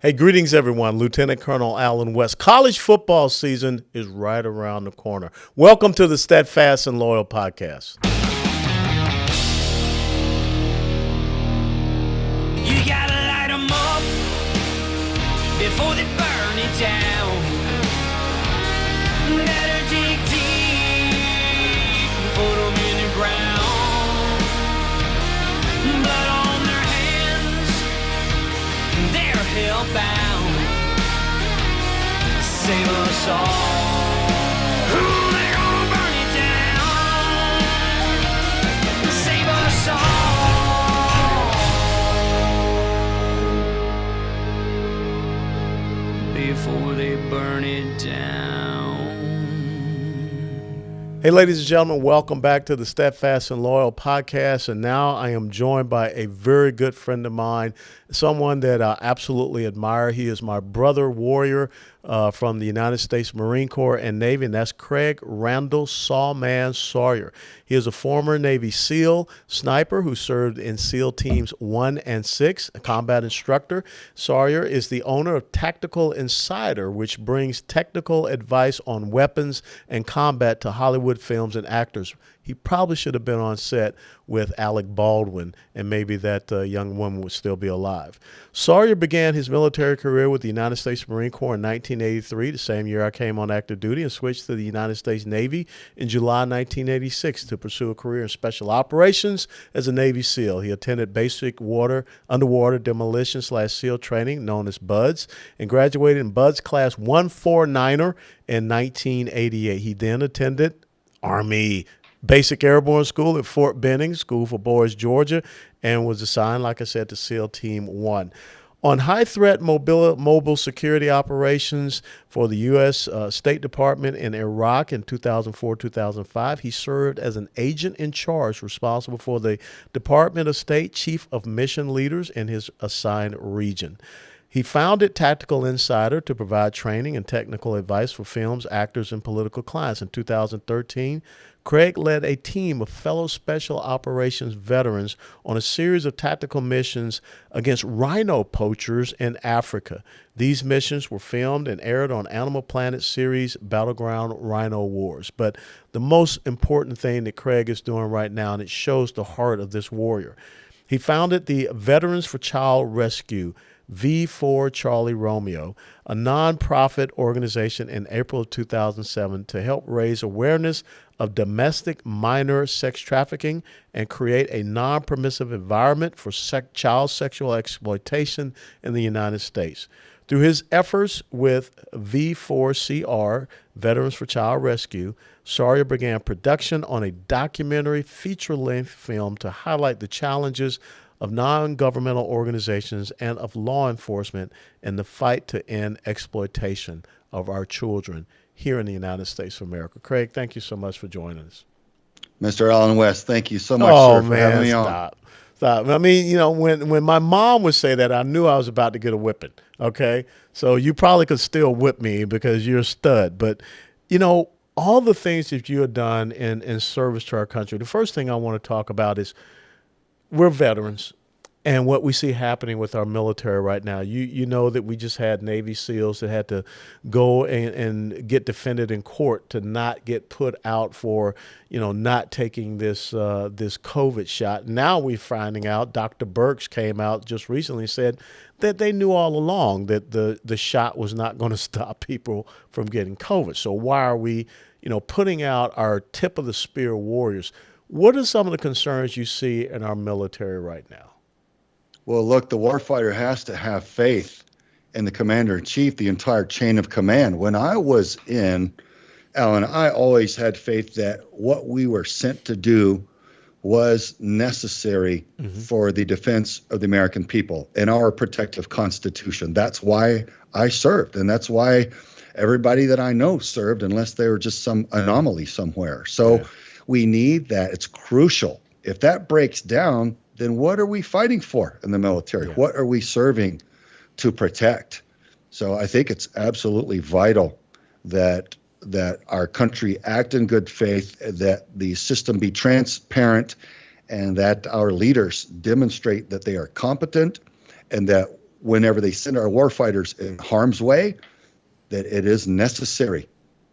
Hey, greetings, everyone. Lieutenant Colonel Alan West. College football season is right around the corner. Welcome to the Steadfast and Loyal podcast. You gotta light them up before they burn it down. Better dig deep and put them in the ground. Blood on their hands, they're hellbound. Save us all. Ooh, they're gonna burn it down. Save us all before they burn it down. Hey, ladies and gentlemen, welcome back to the Steadfast and Loyal podcast. And now I am joined by a very good friend of mine, someone that I absolutely admire. He is my brother warrior from the United States Marine Corps and Navy, and that's Craig Randall Sawman Sawyer. He is a former Navy SEAL sniper who served in SEAL Teams 1 and 6, a combat instructor. Sawyer is the owner of Tactical Insider, which brings technical advice on weapons and combat to Hollywood films and actors. He probably should have been on set with Alec Baldwin, and maybe that young woman would still be alive. Sawyer began his military career with the United States Marine Corps in 1983, the same year I came on active duty, and switched to the United States Navy in July 1986 to pursue a career in special operations as a Navy SEAL. He attended basic underwater demolition / SEAL training known as BUDS and graduated in BUDS Class 149er in 1988. He then attended Army Basic Airborne School at Fort Benning, School for Boys, Georgia, and was assigned, like I said, to SEAL Team 1. On high-threat mobile security operations for the U.S. State Department in Iraq in 2004-2005, he served as an agent in charge responsible for the Department of State Chief of Mission Leaders in his assigned region. He founded Tactical Insider to provide training and technical advice for films, actors, and political clients. In 2013, Craig led a team of fellow special operations veterans on a series of tactical missions against rhino poachers in Africa. These missions were filmed and aired on Animal Planet series Battleground Rhino Wars. But the most important thing that Craig is doing right now, and it shows the heart of this warrior, he founded the Veterans for Child Rescue, V4 Charlie Romeo, a nonprofit organization in April of 2007 to help raise awareness of domestic minor sex trafficking and create a non-permissive environment for child sexual exploitation in the United States. Through his efforts with V4CR, Veterans for Child Rescue, Sawyer began production on a documentary feature-length film to highlight the challenges of non-governmental organizations and of law enforcement in the fight to end exploitation of our children here in the United States of America. Craig, thank you so much for joining us. Mr. Alan West, thank you so much, sir, for having me on. Stop. I mean, you know, when my mom would say that, I knew I was about to get a whipping, okay? So you probably could still whip me because you're a stud. But, you know, all the things that you have done in service to our country, the first thing I want to talk about is we're veterans, and what we see happening with our military right now. You know that we just had Navy SEALs that had to go and get defended in court to not get put out for, you know, not taking this COVID shot. Now we're finding out, Dr. Birx came out just recently and said that they knew all along that the shot was not going to stop people from getting COVID. So why are we, you know, putting out our tip of the spear warriors? What are some of the concerns you see in our military right now? Well, look, the warfighter has to have faith in the commander-in-chief, the entire chain of command. When I was in, Alan, I always had faith that what we were sent to do was necessary for the defense of the American people and our protective constitution. That's why I served, and that's why everybody that I know served, unless they were just some anomaly somewhere. So we need that. It's crucial. If that breaks down, then what are we fighting for in the military? Yeah. What are we serving to protect? So I think it's absolutely vital that our country act in good faith, that the system be transparent, and that our leaders demonstrate that they are competent and that whenever they send our warfighters in harm's way, that it is necessary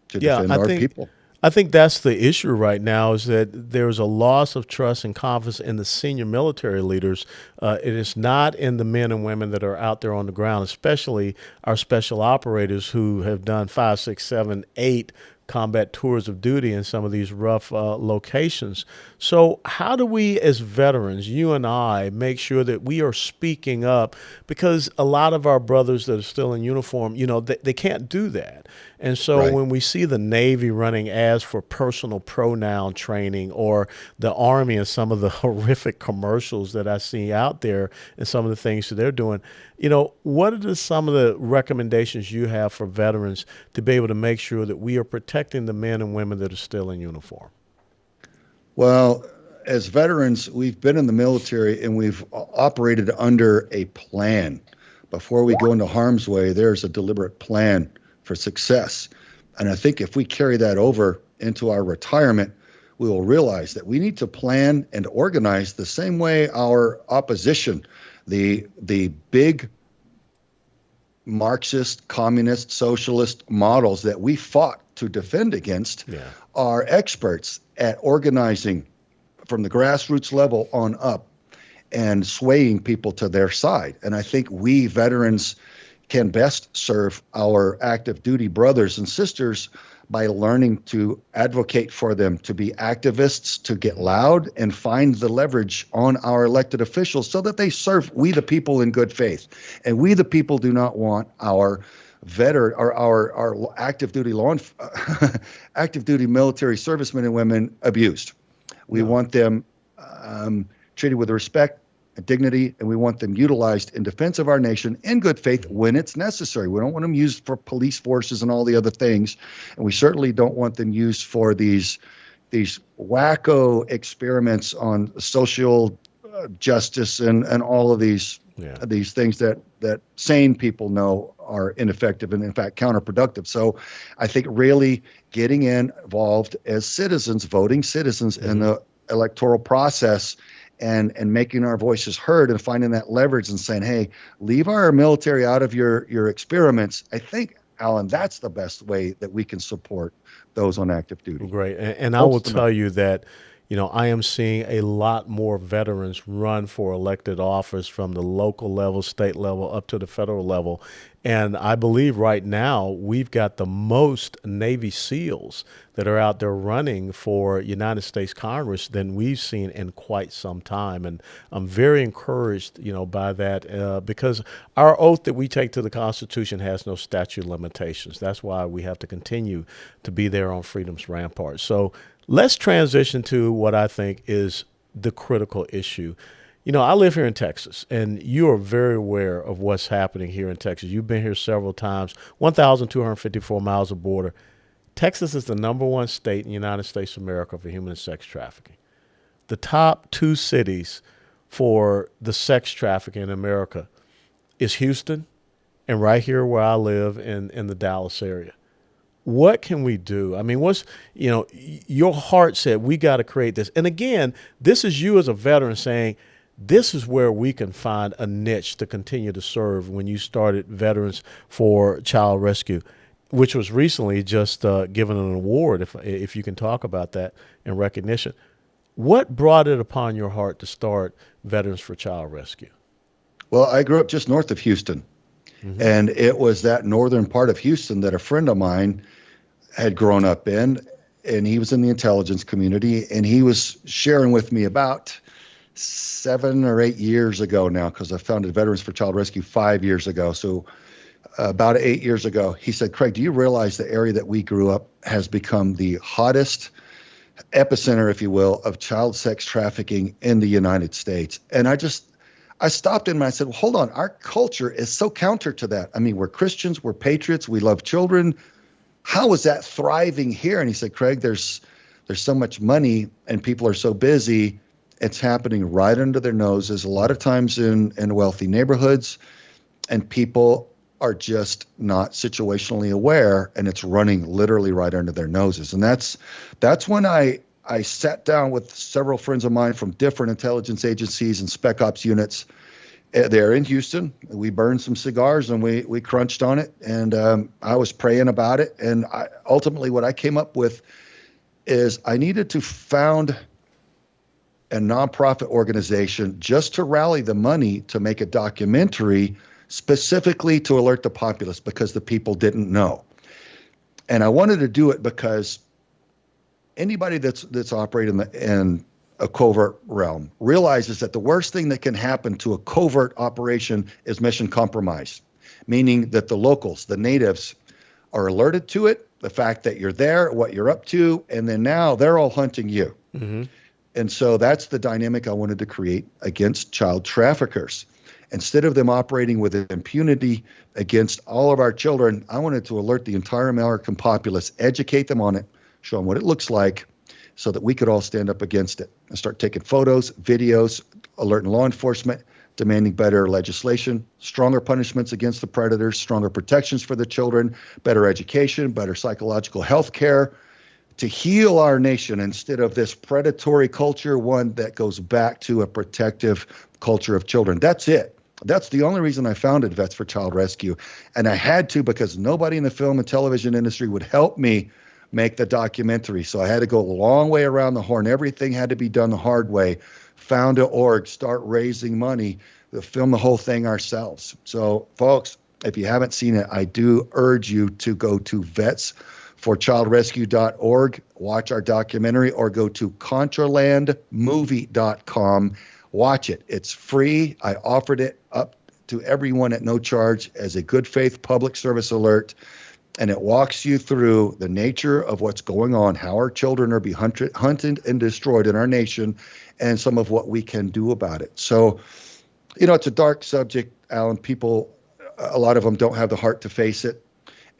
to Yeah, defend our people. I think that's the issue right now is that there's a loss of trust and confidence in the senior military leaders. It is not in the men and women that are out there on the ground, especially our special operators who have done 5, 6, 7, 8 combat tours of duty in some of these rough locations. So how do we as veterans, you and I, make sure that we are speaking up? Because a lot of our brothers that are still in uniform, they can't do that. And so Right. when we see the Navy running ads for personal pronoun training, or the Army and some of the horrific commercials that I see out there and some of the things that they're doing, what are some of the recommendations you have for veterans to be able to make sure that we are protecting the men and women that are still in uniform? Well, as veterans, we've been in the military and we've operated under a plan. Before we go into harm's way, there's a deliberate plan for success. And I think if we carry that over into our retirement, we will realize that we need to plan and organize the same way our opposition, the big Marxist, communist, socialist models that we fought to defend against, are experts at organizing from the grassroots level on up and swaying people to their side. And I think we veterans can best serve our active duty brothers and sisters by learning to advocate for them, to be activists, to get loud and find the leverage on our elected officials so that they serve we the people in good faith. And we the people do not want our veteran or our active duty active duty military servicemen and women abused. We want them treated with respect, dignity, and we want them utilized in defense of our nation in good faith when it's necessary. We don't want them used for police forces and all the other things, and we certainly don't want them used for these wacko experiments on social justice and all of these things that sane people know are ineffective and in fact counterproductive. So I think really getting involved as citizens, voting citizens in the electoral process, and making our voices heard and finding that leverage and saying, hey, leave our military out of your experiments. I think, Alan, that's the best way that we can support those on active duty. Great. And I will tell you that, I am seeing a lot more veterans run for elected office from the local level, state level, up to the federal level. And I believe right now we've got the most Navy SEALs that are out there running for United States Congress than we've seen in quite some time. And I'm very encouraged, by that because our oath that we take to the Constitution has no statute of limitations. That's why we have to continue to be there on freedom's rampart. So let's transition to what I think is the critical issue. I live here in Texas, and you are very aware of what's happening here in Texas. You've been here several times, 1,254 miles of border. Texas is the #1 state in the United States of America for human and sex trafficking. The top 2 cities for the sex trafficking in America is Houston and right here where I live in the Dallas area. What can we do? I mean, your heart said we got to create this. And again, this is you as a veteran saying, this is where we can find a niche to continue to serve when you started Veterans for Child Rescue, which was recently just given an award, if you can talk about that in recognition. What brought it upon your heart to start Veterans for Child Rescue? Well, I grew up just north of Houston, and it was that northern part of Houston that a friend of mine had grown up in, and he was in the intelligence community, and he was sharing with me about 7 or 8 years ago now, because I founded Veterans for Child Rescue 5 years ago. So about 8 years ago, he said, Craig, do you realize the area that we grew up has become the hottest epicenter, if you will, of child sex trafficking in the United States? And I stopped him and I said, well, hold on, our culture is so counter to that. I mean, we're Christians, we're patriots, we love children. How is that thriving here? And he said, Craig, there's so much money and people are so busy. It's happening right under their noses, a lot of times in wealthy neighborhoods, and people are just not situationally aware, and it's running literally right under their noses. And that's when I sat down with several friends of mine from different intelligence agencies and spec ops units, There in Houston. We burned some cigars and we crunched on it. And I was praying about it. And ultimately what I came up with is I needed to found a nonprofit organization just to rally the money to make a documentary specifically to alert the populace because the people didn't know. And I wanted to do it because anybody that's operating in a covert realm realizes that the worst thing that can happen to a covert operation is mission compromise, meaning that the locals, the natives, are alerted to it, the fact that you're there, what you're up to, and then now they're all hunting you. Mm-hmm. And so that's the dynamic I wanted to create against child traffickers. Instead of them operating with impunity against all of our children, I wanted to alert the entire American populace, educate them on it, show them what it looks like, so that we could all stand up against it and start taking photos, videos, alerting law enforcement, demanding better legislation, stronger punishments against the predators, stronger protections for the children, better education, better psychological health care, to heal our nation instead of this predatory culture, one that goes back to a protective culture of children. That's it. That's the only reason I founded Vets for Child Rescue. And I had to because nobody in the film and television industry would help me make the documentary. So I had to go a long way around the horn. Everything had to be done the hard way. Found an org, start raising money, to film the whole thing ourselves. So folks, if you haven't seen it, I do urge you to go to vetsforchildrescue.org, watch our documentary, or go to contralandmovie.com. Watch it. It's free. I offered it up to everyone at no charge as a good faith public service alert. And it walks you through the nature of what's going on, how our children are being hunted and destroyed in our nation, and some of what we can do about it. So, it's a dark subject, Alan. People, a lot of them don't have the heart to face it,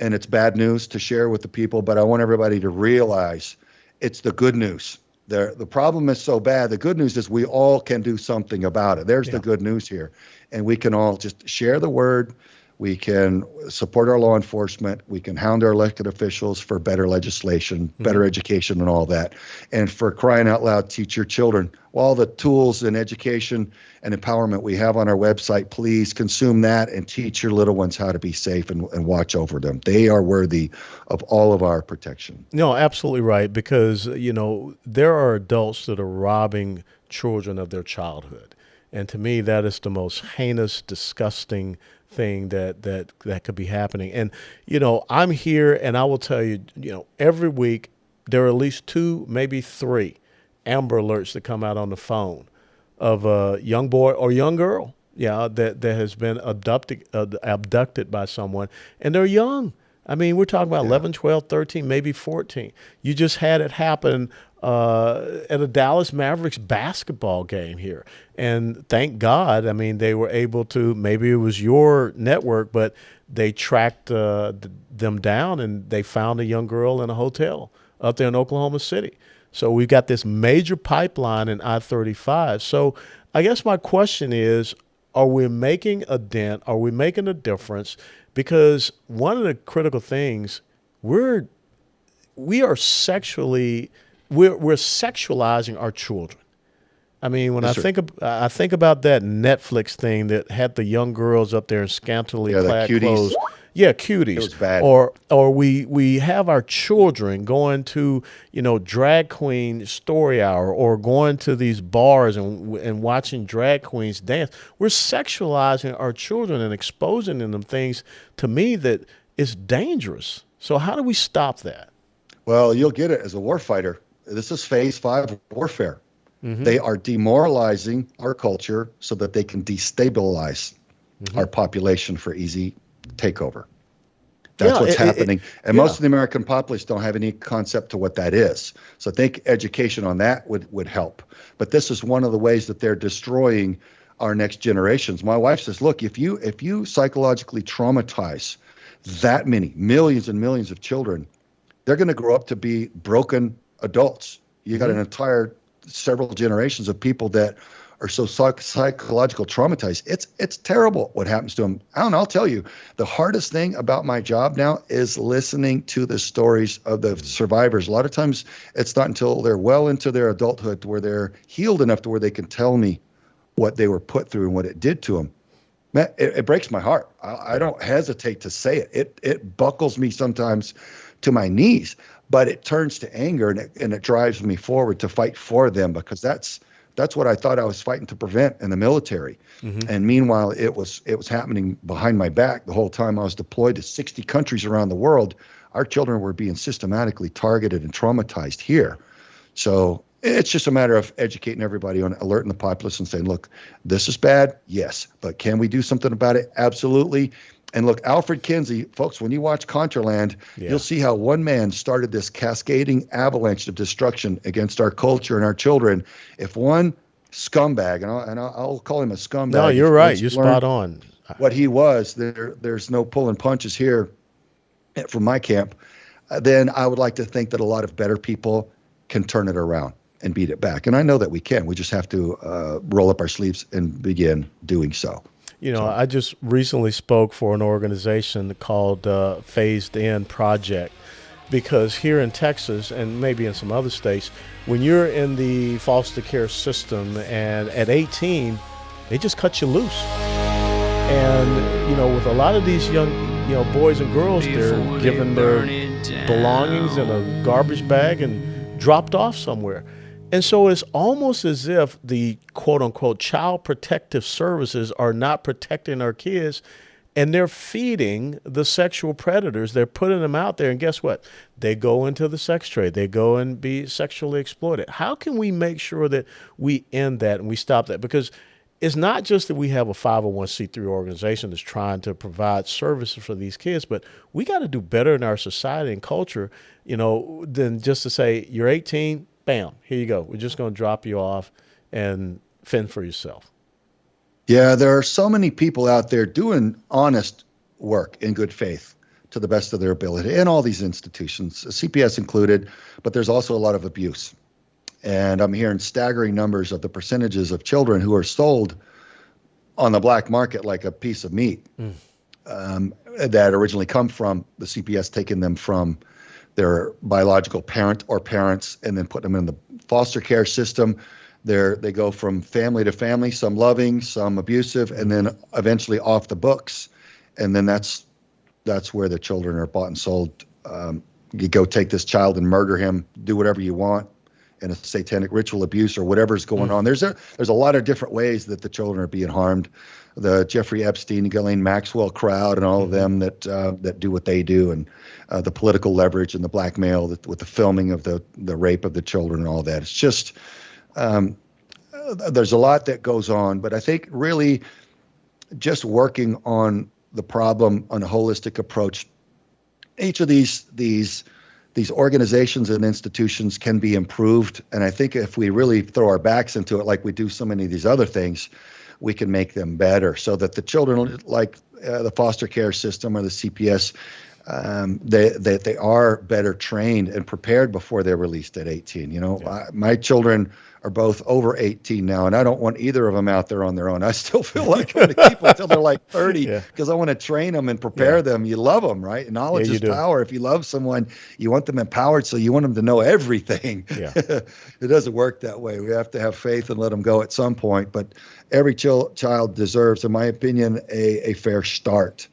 and it's bad news to share with the people, but I want everybody to realize it's the good news. The problem is so bad. The good news is we all can do something about it. There's the good news here. And we can all just share the word. We can support our law enforcement. We can hound our elected officials for better legislation, better education, and all that. And for crying out loud, teach your children. All the tools and education and empowerment we have on our website, please consume that and teach your little ones how to be safe and watch over them. They are worthy of all of our protection. No, absolutely right. Because, there are adults that are robbing children of their childhood. And to me, that is the most heinous, disgusting thing that could be happening. And, I'm here and I will tell you, every week there are at least 2, maybe 3 Amber Alerts that come out on the phone of a young boy or young girl, that has been abducted by someone, and they're young. I mean, we're talking about 11, 12, 13, maybe 14. You just had it happen at a Dallas Mavericks basketball game here. And thank God, I mean, they were able to, maybe it was your network, but they tracked them down and they found a young girl in a hotel up there in Oklahoma City. So we've got this major pipeline in I-35. So I guess my question is, are we making a dent? Are we making a difference? Because one of the critical things, we're sexualizing our children. I mean, when I think about that Netflix thing that had the young girls up there in scantily clad clothes. Yeah, cuties. It was bad. Or we have our children going to, drag queen story hour or going to these bars and watching drag queens dance. We're sexualizing our children and exposing them things, to me, that is dangerous. So how do we stop that? Well, you'll get it as a warfighter. This is phase 5 warfare. Mm-hmm. They are demoralizing our culture so that they can destabilize our population for easy takeover. That's what's happening. And most of the American populace don't have any concept to what that is. So I think education on that would help. But this is one of the ways that they're destroying our next generations. My wife says, look, if you psychologically traumatize that many, millions and millions of children, they're going to grow up to be broken adults. You got an entire several generations of people that are so psychological traumatized. It's terrible what happens to them. Alan, I'll tell you, the hardest thing about my job now is listening to the stories of the survivors. A lot of times it's not until they're well into their adulthood where they're healed enough to where they can tell me what they were put through and what it did to them. Man, it breaks my heart. I don't hesitate to say it. It buckles me sometimes to my knees, but it turns to anger, and it drives me forward to fight for them, because that's what I thought I was fighting to prevent in the military. And meanwhile, it was happening behind my back the whole time I was deployed to 60 countries around the world. Our children were being systematically targeted and traumatized here. So it's just a matter of educating everybody on, alerting the populace and saying, look, this is bad. Yes. But can we do something about it? Absolutely. And look, Alfred Kinsey, folks, when you watch Contraland, you'll see how one man started this cascading avalanche of destruction against our culture and our children. If one scumbag, and I'll call him a scumbag. No, you're right. You're spot on. What he was, there's no pulling punches here from my camp. Then I would like to think that a lot of better people can turn it around and beat it back. And I know that we can. We just have to roll up our sleeves and begin doing so. You know, I just recently spoke for an organization called Phased In Project, because here in Texas and maybe in some other states, when you're in the foster care system and at 18, they just cut you loose. And, you know, with a lot of these young, boys and girls, they're given their belongings in a garbage bag and dropped off somewhere. And so it's almost as if the quote-unquote child protective services are not protecting our kids, and they're feeding the sexual predators. They're putting them out there, and guess what? They go into the sex trade. They go and be sexually exploited. How can we make sure that we end that and we stop that? Because it's not just that we have a 501c3 organization that's trying to provide services for these kids, but we got to do better in our society and culture, than just to say, you're 18, bam, here you go. We're just going to drop you off and fend for yourself. Yeah, there are so many people out there doing honest work in good faith to the best of their ability in all these institutions, CPS included, but there's also a lot of abuse. And I'm hearing staggering numbers of the percentages of children who are sold on the black market like a piece of meat that originally come from the CPS, taking them from their biological parent or parents and then putting them in the foster care system. They go from family to family, some loving, some abusive, and then eventually off the books. And then that's where the children are bought and sold. You go take this child and murder him, do whatever you want in a satanic ritual abuse or whatever's going on. There's a lot of different ways that the children are being harmed. The Jeffrey Epstein, Ghislaine Maxwell crowd, and all of them that do what they do, and the political leverage and the blackmail with the filming of the rape of the children and all that. It's just there's a lot that goes on, but I think really just working on the problem on a holistic approach. Each of these organizations and institutions can be improved, and I think if we really throw our backs into it like we do so many of these other things, we can make them better so that the children, like the foster care system or the CPS, they are better trained and prepared before they're released at 18. My children are both over 18 now, and I don't want either of them out there on their own. I still feel like I'm going to keep them until they're like 30 because I want to train them and prepare them. You love them, right? Knowledge is power. If you love someone, you want them empowered, so you want them to know everything. Yeah. It doesn't work that way. We have to have faith and let them go at some point, but every child deserves, in my opinion, a fair start.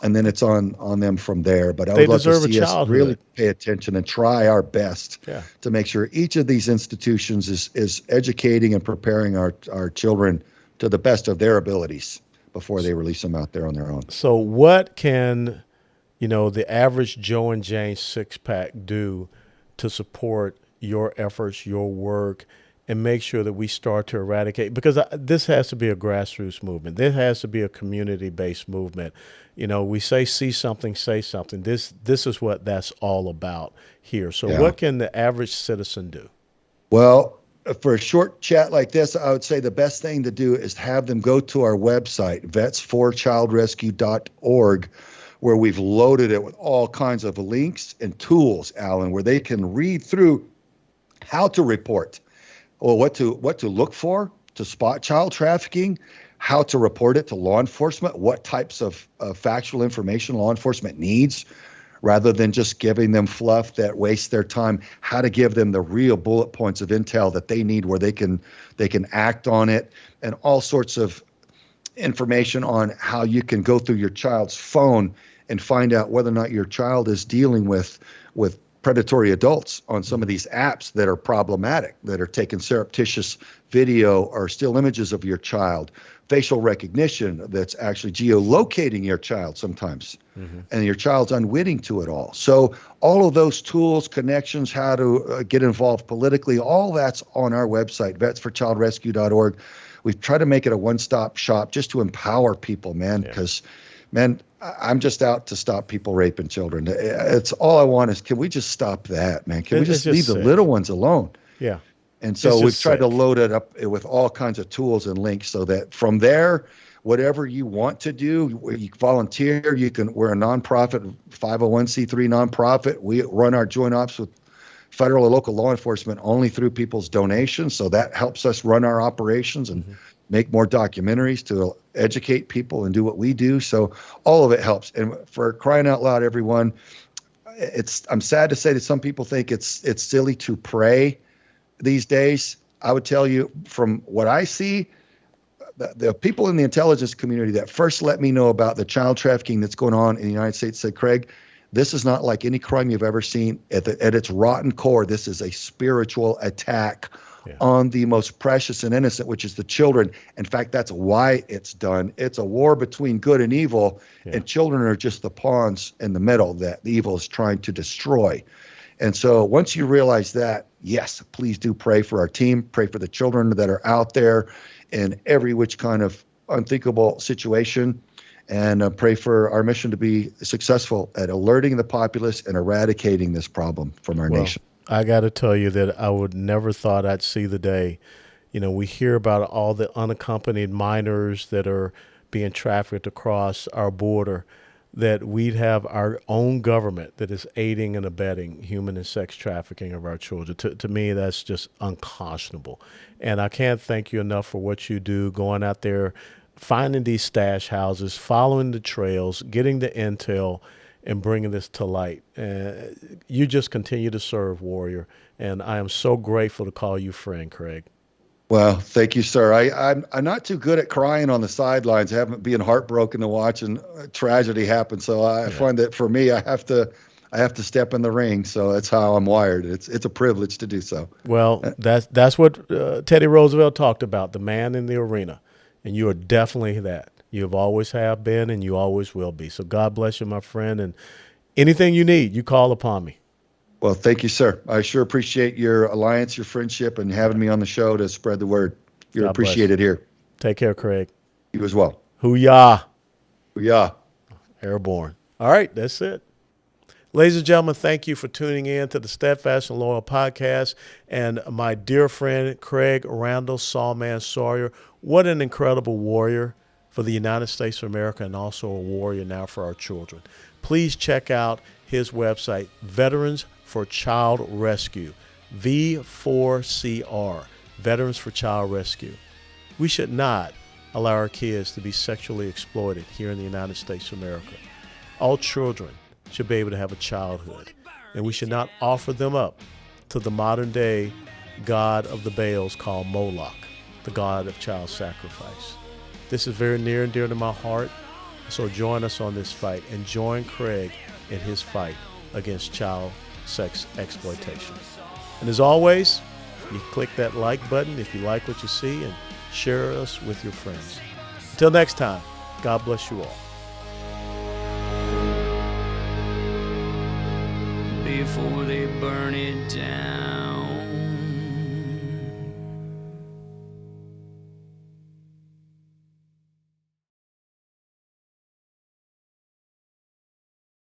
And then it's on them from there. But I would love to see us really pay attention and try our best to make sure each of these institutions is educating and preparing our children to the best of their abilities before they release them out there on their own. So what can, the average Joe and Jane six-pack do to support your efforts, your work, and make sure that we start to eradicate? Because this has to be a grassroots movement. This has to be a community-based movement. We say something, say something. This is what that's all about here. So what can the average citizen do? Well, for a short chat like this, I would say the best thing to do is have them go to our website, vets4childrescue.org, where we've loaded it with all kinds of links and tools, Alan, where they can read through how to report, or what to look for to spot child trafficking, how to report it to law enforcement, what types of factual information law enforcement needs, rather than just giving them fluff that wastes their time, how to give them the real bullet points of intel that they need where they can act on it, and all sorts of information on how you can go through your child's phone and find out whether or not your child is dealing with predatory adults on some of these apps that are problematic, that are taking surreptitious video or still images of your child, facial recognition that's actually geolocating your child sometimes, and your child's unwitting to it all. So all of those tools, connections, how to get involved politically, all that's on our website, vetsforchildrescue.org. We've tried to make it a one-stop shop just to empower people, man, because, man, I'm just out to stop people raping children. It's all I want is, can we just stop that, man? Can we just leave the little ones alone? Yeah. And so we've tried to load it up with all kinds of tools and links so that from there, whatever you want to do, you volunteer, we're a nonprofit, 501c3 nonprofit. We run our joint ops with federal and local law enforcement only through people's donations. So that helps us run our operations and make more documentaries to educate people and do what we do. So all of it helps. And for crying out loud, everyone, I'm sad to say that some people think it's silly to pray these days. I would tell you, from what I see, the people in the intelligence community that first let me know about the child trafficking that's going on in the United States said, Craig, this is not like any crime you've ever seen. At its rotten core, this is a spiritual attack on the most precious and innocent, which is the children. In fact, that's why it's done. It's a war between good and evil, and children are just the pawns in the middle that the evil is trying to destroy. And so once you realize that, yes, please do pray for our team, pray for the children that are out there in every which kind of unthinkable situation, and pray for our mission to be successful at alerting the populace and eradicating this problem from our nation. I got to tell you that I would never thought I'd see the day. You know, we hear about all the unaccompanied minors that are being trafficked across our border, that we'd have our own government that is aiding and abetting human and sex trafficking of our children. To me, that's just unconscionable. And I can't thank you enough for what you do, going out there, finding these stash houses, following the trails, getting the intel, and bringing this to light. You just continue to serve, Warrior, and I am so grateful to call you friend, Craig. Well, thank you, sir. I'm not too good at crying on the sidelines, being heartbroken to watching tragedy happen. So I find that for me, I have to step in the ring. So that's how I'm wired. It's a privilege to do so. Well, that's what Teddy Roosevelt talked about, the man in the arena, and you are definitely that. You always have been, and you always will be. So God bless you, my friend, and anything you need, you call upon me. Well, thank you, sir. I sure appreciate your alliance, your friendship, and having me on the show to spread the word. You're appreciated here. Take care, Craig. You as well. Hoo-yah. Hoo-yah. Airborne. All right, that's it. Ladies and gentlemen, thank you for tuning in to the Steadfast and Loyal podcast. And my dear friend, Craig Randall Sawman Sawyer, what an incredible warrior for the United States of America, and also a warrior now for our children. Please check out his website, Veterans for Child Rescue, V4CR, Veterans for Child Rescue. We should not allow our kids to be sexually exploited here in the United States of America. All children should be able to have a childhood, and we should not offer them up to the modern day god of the Baals called Moloch, the god of child sacrifice. This is very near and dear to my heart, so join us on this fight, and join Craig in his fight against child sex exploitation. And as always, you click that like button if you like what you see, and share us with your friends. Until next time, God bless you all. Before they burn it down.